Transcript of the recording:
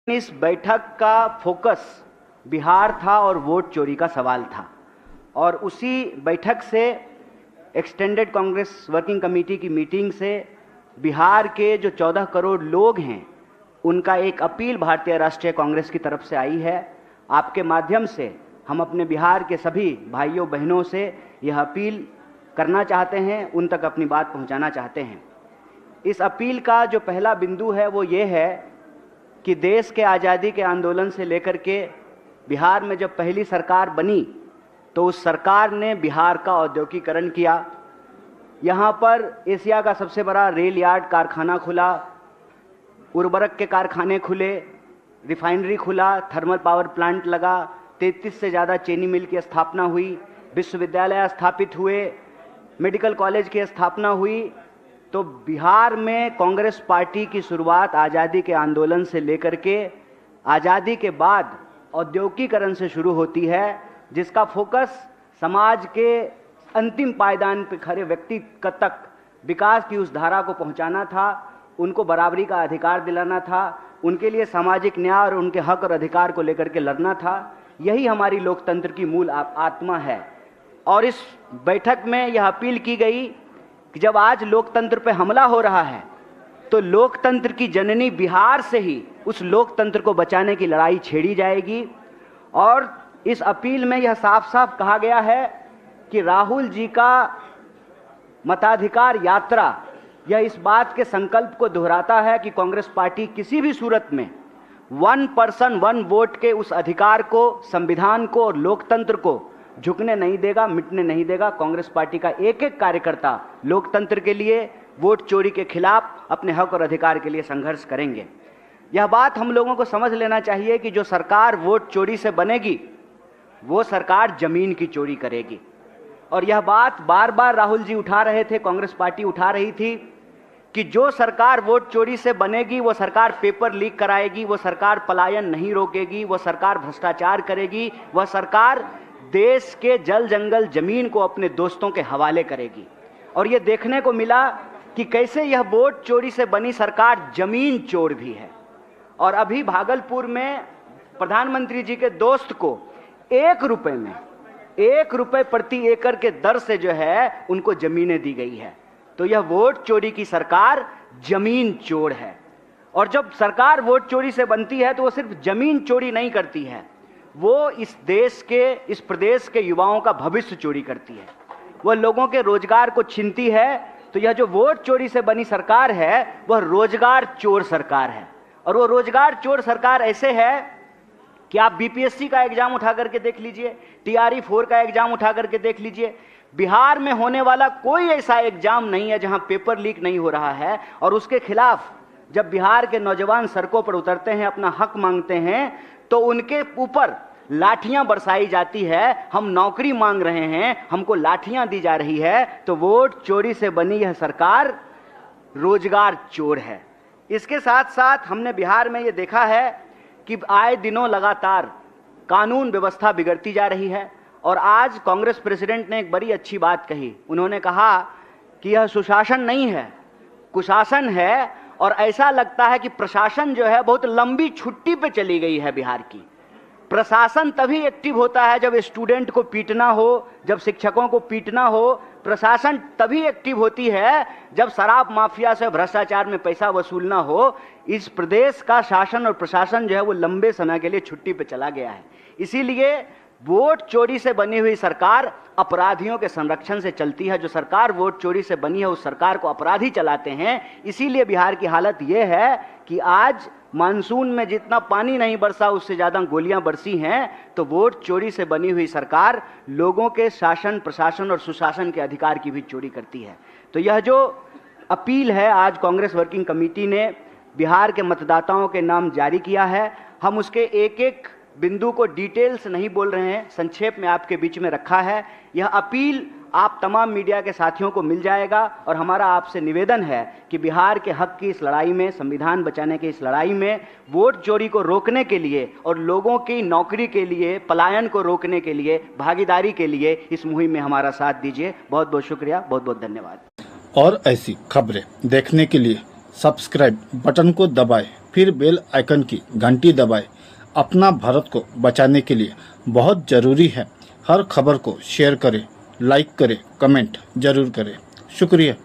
इस बैठक का फोकस बिहार था और वोट चोरी का सवाल था और उसी बैठक से एक्सटेंडेड कांग्रेस वर्किंग कमेटी की मीटिंग से बिहार के जो 14 करोड़ लोग हैं उनका एक अपील भारतीय राष्ट्रीय कांग्रेस की तरफ से आई है। आपके माध्यम से हम अपने बिहार के सभी भाइयों बहनों से यह अपील करना चाहते हैं, उन तक अपनी बात पहुंचाना चाहते हैं। इस अपील का जो पहला बिंदु है वो ये है कि देश के आज़ादी के आंदोलन से लेकर के बिहार में जब पहली सरकार बनी तो उस सरकार ने बिहार का औद्योगिकीकरण किया। यहाँ पर एशिया का सबसे बड़ा रेल यार्ड कारखाना खुला, उर्वरक के कारखाने खुले, रिफाइनरी खुला, थर्मल पावर प्लांट लगा, 33 से ज़्यादा चीनी मिल की स्थापना हुई, विश्वविद्यालय स्थापित हुए, मेडिकल कॉलेज की स्थापना हुई। तो बिहार में कांग्रेस पार्टी की शुरुआत आज़ादी के आंदोलन से लेकर के आज़ादी के बाद औद्योगिकीकरण से शुरू होती है, जिसका फोकस समाज के अंतिम पायदान पर खड़े व्यक्ति तक विकास की उस धारा को पहुंचाना था, उनको बराबरी का अधिकार दिलाना था, उनके लिए सामाजिक न्याय और उनके हक और अधिकार को लेकर के लड़ना था। यही हमारी लोकतंत्र की मूल आत्मा है। और इस बैठक में यह अपील की गई कि जब आज लोकतंत्र पे हमला हो रहा है तो लोकतंत्र की जननी बिहार से ही उस लोकतंत्र को बचाने की लड़ाई छेड़ी जाएगी। और इस अपील में यह साफ साफ कहा गया है कि राहुल जी का मताधिकार यात्रा यह इस बात के संकल्प को दोहराता है कि कांग्रेस पार्टी किसी भी सूरत में 1 पर्सन 1 वोट के उस अधिकार को, संविधान को और लोकतंत्र को झुकने नहीं देगा, मिटने नहीं देगा। कांग्रेस पार्टी का एक एक कार्यकर्ता लोकतंत्र के लिए, वोट चोरी के खिलाफ, अपने हक और अधिकार के लिए संघर्ष करेंगे। यह बात हम लोगों को समझ लेना चाहिए कि जो सरकार वोट चोरी से बनेगी वो सरकार जमीन की चोरी करेगी। और यह बात बार बार राहुल जी उठा रहे थे, कांग्रेस पार्टी उठा रही थी कि जो सरकार वोट चोरी से बनेगी वो सरकार पेपर लीक कराएगी, वो सरकार पलायन नहीं रोकेगी, वो सरकार भ्रष्टाचार करेगी, वह सरकार देश के जल जंगल जमीन को अपने दोस्तों के हवाले करेगी। और ये देखने को मिला कि कैसे यह वोट चोरी से बनी सरकार जमीन चोर भी है। और अभी भागलपुर में प्रधानमंत्री जी के दोस्त को 1 रुपए में 1 रुपए प्रति एकड़ के दर से जो है उनको जमीनें दी गई है। तो यह वोट चोरी की सरकार जमीन चोर है। और जब सरकार वोट चोरी से बनती है तो वो सिर्फ जमीन चोरी नहीं करती है, वो इस देश के, इस प्रदेश के युवाओं का भविष्य चोरी करती है, वह लोगों के रोजगार को छीनती है। तो यह जो वोट चोरी से बनी सरकार है वह रोजगार चोर सरकार है। और वो रोजगार चोर सरकार ऐसे है कि आप बीपीएससी का एग्जाम उठा करके देख लीजिए, TRE 4 का एग्जाम उठा करके देख लीजिए, बिहार में होने वाला कोई ऐसा एग्जाम नहीं है जहां पेपर लीक नहीं हो रहा है। और उसके खिलाफ जब बिहार के नौजवान सड़कों पर उतरते हैं, अपना हक मांगते हैं, तो उनके ऊपर लाठियां बरसाई जाती है। हम नौकरी मांग रहे हैं, हमको लाठियां दी जा रही है। तो वोट चोरी से बनी यह सरकार रोजगार चोर है। इसके साथ साथ हमने बिहार में यह देखा है कि आए दिनों लगातार कानून व्यवस्था बिगड़ती जा रही है। और आज कांग्रेस प्रेसिडेंट ने एक बड़ी अच्छी बात कही। उन्होंने कहा कि यह सुशासन नहीं है, कुशासन है। और ऐसा लगता है कि प्रशासन जो है बहुत लंबी छुट्टी पे चली गई है बिहार की। प्रशासन तभी एक्टिव होता है जब स्टूडेंट को पीटना हो, जब शिक्षकों को पीटना हो। प्रशासन तभी एक्टिव होती है जब शराब माफिया से, भ्रष्टाचार में पैसा वसूलना हो। इस प्रदेश का शासन और प्रशासन जो है वो लंबे समय के लिए छुट्टी पे चला गया है। इसीलिए वोट चोरी से बनी हुई सरकार अपराधियों के संरक्षण से चलती है। जो सरकार वोट चोरी से बनी है उस सरकार को अपराधी चलाते हैं। इसीलिए बिहार की हालत यह है कि आज मानसून में जितना पानी नहीं बरसा उससे ज़्यादा गोलियां बरसी हैं। तो वोट चोरी से बनी हुई सरकार लोगों के शासन, प्रशासन और सुशासन के अधिकार की भी चोरी करती है। तो यह जो अपील है आज कांग्रेस वर्किंग कमेटी ने बिहार के मतदाताओं के नाम जारी किया है। हम उसके एक एक बिंदु को डिटेल्स नहीं बोल रहे हैं, संक्षेप में आपके बीच में रखा है। यह अपील आप तमाम मीडिया के साथियों को मिल जाएगा। और हमारा आपसे निवेदन है कि बिहार के हक की इस लड़ाई में, संविधान बचाने की इस लड़ाई में, वोट चोरी को रोकने के लिए और लोगों की नौकरी के लिए, पलायन को रोकने के लिए, भागीदारी के लिए इस मुहिम में हमारा साथ दीजिए। बहुत बहुत शुक्रिया, बहुत बहुत धन्यवाद। और ऐसी खबरें देखने के लिए सब्सक्राइब बटन को दबाएं, फिर बेल आइकन की घंटी दबाएं। अपना भारत को बचाने के लिए बहुत ज़रूरी है। हर खबर को शेयर करें, लाइक करें, कमेंट जरूर करें। शुक्रिया।